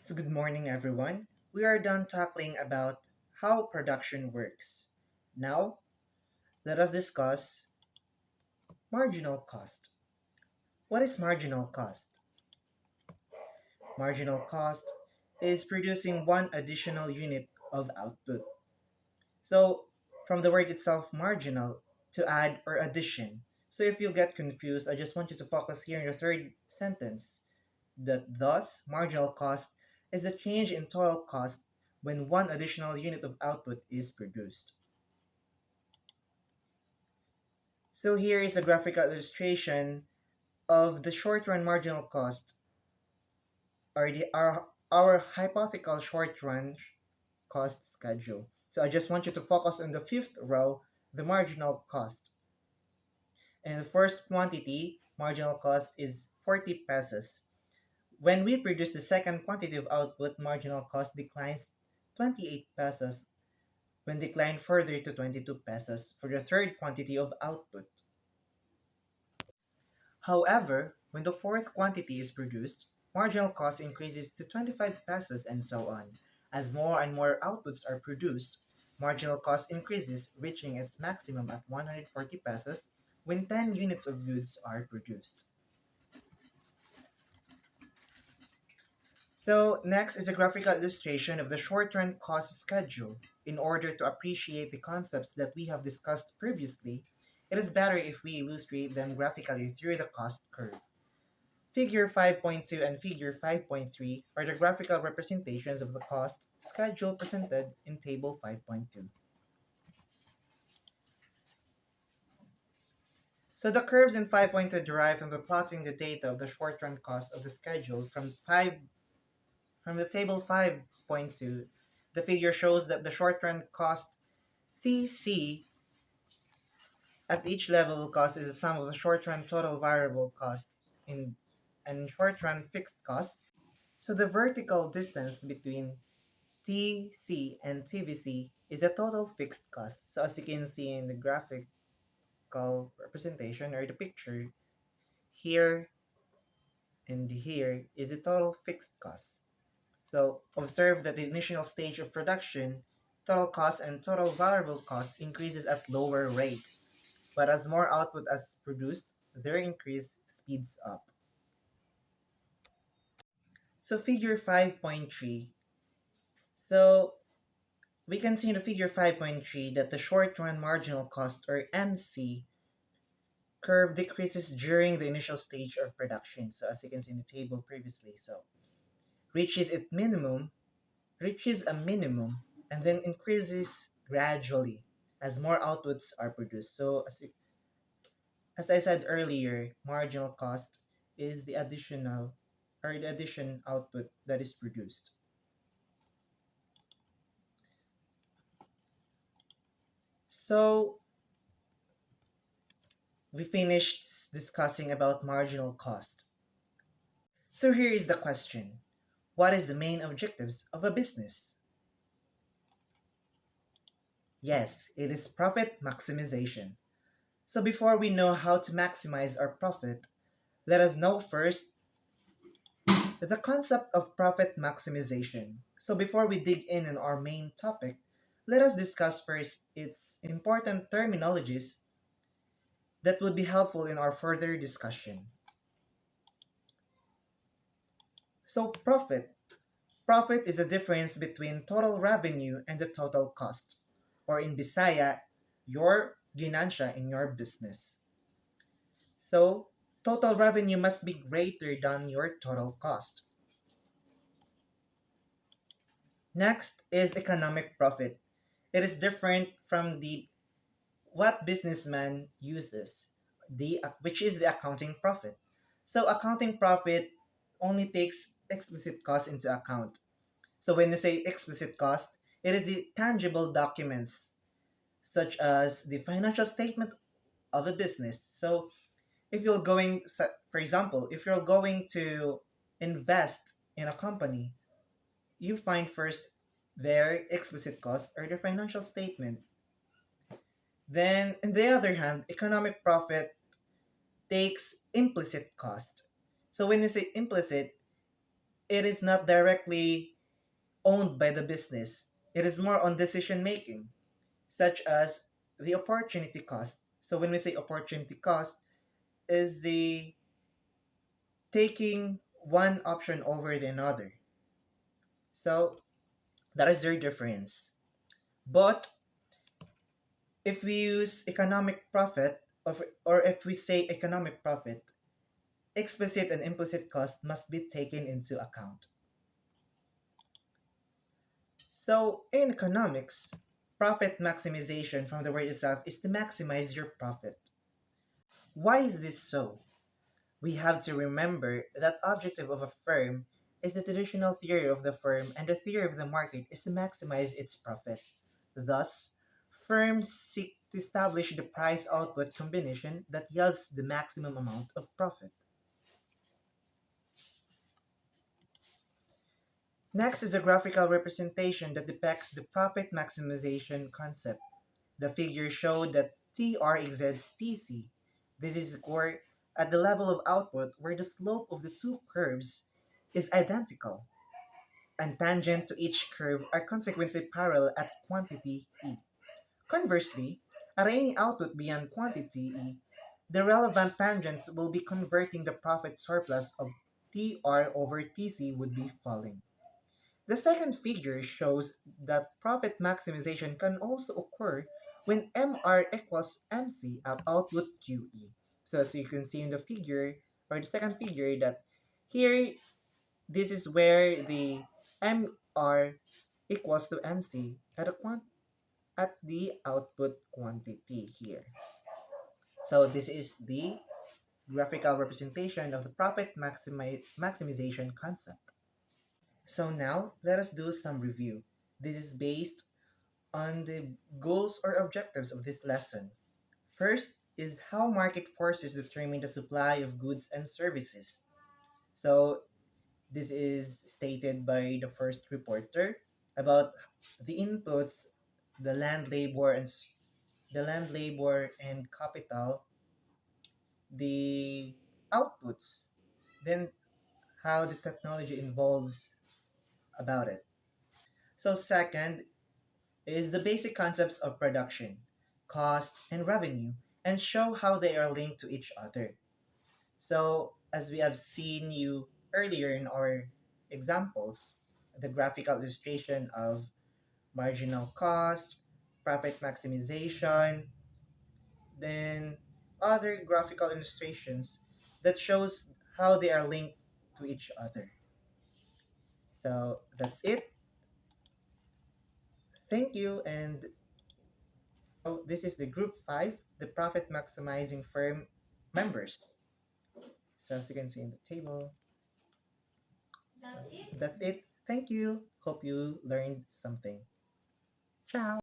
So good morning everyone. We are done tackling about how production works. Now, let us discuss marginal cost. What is marginal cost? Marginal cost is producing one additional unit of output. So, from the word itself, marginal, to add or addition. So if you get confused, I just want you to focus here in the third sentence. That thus, marginal cost is the change in total cost when one additional unit of output is produced. So here is a graphical illustration of the short-run marginal cost, or our hypothetical short-run cost schedule. So I just want you to focus on the fifth row, the marginal cost. And the first quantity, marginal cost, is 40 pesos. When we produce the second quantity of output, marginal cost declines 28 pesos when declined further to 22 pesos for the third quantity of output. However, when the fourth quantity is produced, marginal cost increases to 25 pesos and so on. As more and more outputs are produced, marginal cost increases, reaching its maximum at 140 pesos when 10 units of goods are produced. So next is a graphical illustration of the short-run cost schedule. In order to appreciate the concepts that we have discussed previously, it is better if we illustrate them graphically through the cost curve. Figure 5.2 and Figure 5.3 are the graphical representations of the cost schedule presented in Table 5.2. So the curves in 5.2 derive from the plotting the data of the short-run cost of the schedule from the Table 5.2. The figure shows that the short-run cost TC at each level cost is the sum of the short-run total variable cost in and short-run fixed costs. So the vertical distance between TC and TVC is a total fixed cost. So as you can see in the graphical representation or the picture, here and here is a total fixed cost. So observe that the initial stage of production, total cost and total variable cost increases at lower rate, but as more output is produced, their increase speeds up. So figure 5.3. So we can see in the figure 5.3 that the short-run marginal cost, or MC, curve decreases during the initial stage of production. So as you can see in the table previously, so reaches its minimum, reaches a minimum, and then increases gradually as more outputs are produced. So as I said earlier, marginal cost is the additional or the addition output that is produced. So we finished discussing about marginal cost. So here is the question. What is the main objectives of a business? Yes, it is profit maximization. So before we know how to maximize our profit, let us know first the concept of profit maximization. So before we dig in on our main topic, let us discuss first its important terminologies that would be helpful in our further discussion. So profit. Profit is the difference between total revenue and the total cost, or in Bisaya, your ginansya in your business. So total revenue must be greater than your total cost. Next is economic profit. It is different from the what businessman uses, which is the accounting profit. So accounting profit only takes explicit cost into account. So when you say explicit cost, it is the tangible documents such as the financial statement of a business. So if you're going, for example, if you're going to invest in a company, you find first their explicit cost or their financial statement. Then, on the other hand, economic profit takes implicit cost. So when you say implicit, it is not directly owned by the business. It is more on decision making, such as the opportunity cost. So when we say opportunity cost, is the taking one option over the another. So that is their difference. But if we use economic profit, or if we say economic profit, explicit and implicit cost must be taken into account. So in economics, profit maximization from the word itself is to maximize your profit. Why is this so? We have to remember that objective of a firm is the traditional theory of the firm, and the theory of the market is to maximize its profit. Thus, firms seek to establish the price output combination that yields the maximum amount of profit. Next is a graphical representation that depicts the profit maximization concept. The figures show that TR exceeds TC. This is where at the level of output where the slope of the two curves is identical, and tangent to each curve are consequently parallel at quantity E. Conversely, at any output beyond quantity E, the relevant tangents will be converting the profit surplus of TR over TC would be falling. The second figure shows that profit maximization can also occur when MR equals MC at output QE. So as you can see in the figure, or the second figure, that here, this is where the MR equals to MC at at the output quantity here. So this is the graphical representation of the profit maximization concept. So now let us do some review. This is based on the goals or objectives of this lesson. First is how market forces determine the supply of goods and services. So this is stated by the first reporter about the inputs, the land labor and capital, the outputs, then how the technology involves about it. So second is the basic concepts of production, cost, and revenue, and show how they are linked to each other. So, as we have seen you earlier in our examples, the graphical illustration of marginal cost, profit maximization, then other graphical illustrations that shows how they are linked to each other. So that's it. Thank you, and oh, this is the group 5, the profit maximizing firm members. So as you can see in the table, that's it. Thank you. Hope you learned something. Ciao.